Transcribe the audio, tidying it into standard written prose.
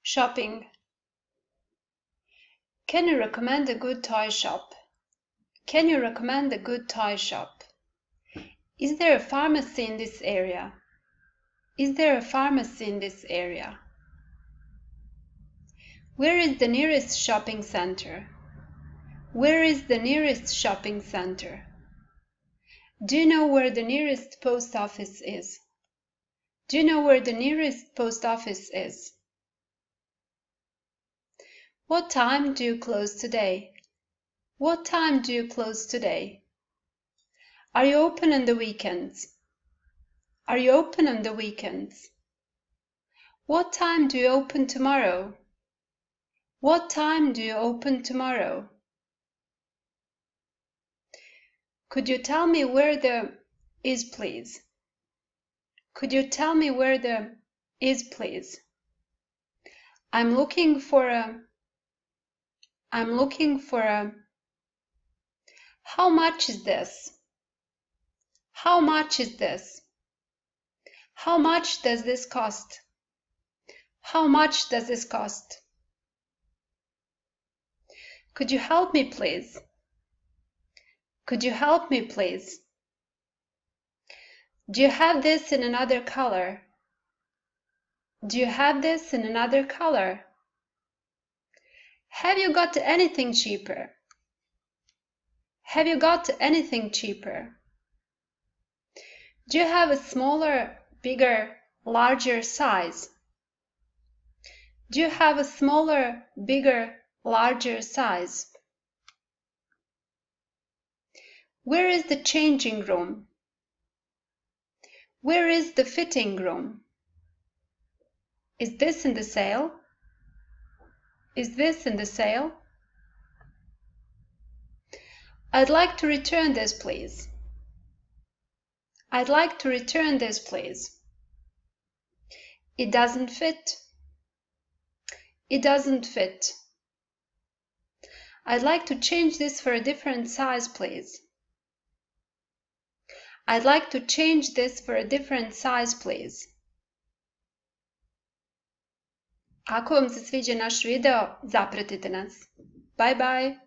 Shopping. Can you recommend a good toy shop? Can you recommend a good toy shop? Is there a pharmacy in this area? Is there a pharmacy in this area? Where is the nearest shopping center? Where is the nearest shopping center? Do you know where the nearest post office is? Do you know where the nearest post office is? What time do you close today? What time do you close today? Are you open on the weekends? Are you open on the weekends? What time do you open tomorrow? What time do you open tomorrow? Could you tell me where the is, please? Could you tell me where the is, please? I'm looking for a. How much is this? How much is this? How much does this cost? How much does this cost? Could you help me, please? Could you help me, please? Do you have this in another color? Do you have this in another color? Have you got anything cheaper? Have you got anything cheaper? Do you have a smaller, bigger, larger size? Do you have a smaller, bigger, larger size? Where is the changing room? Where is the fitting room? Is this in the sale? Is this in the sale? I'd like to return this, please. I'd like to return this, please. It doesn't fit. It doesn't fit. I'd like to change this for a different size, please. I'd like to change this for a different size, please. Ako vam se sviđa naš video, zapratite nas. Bye bye!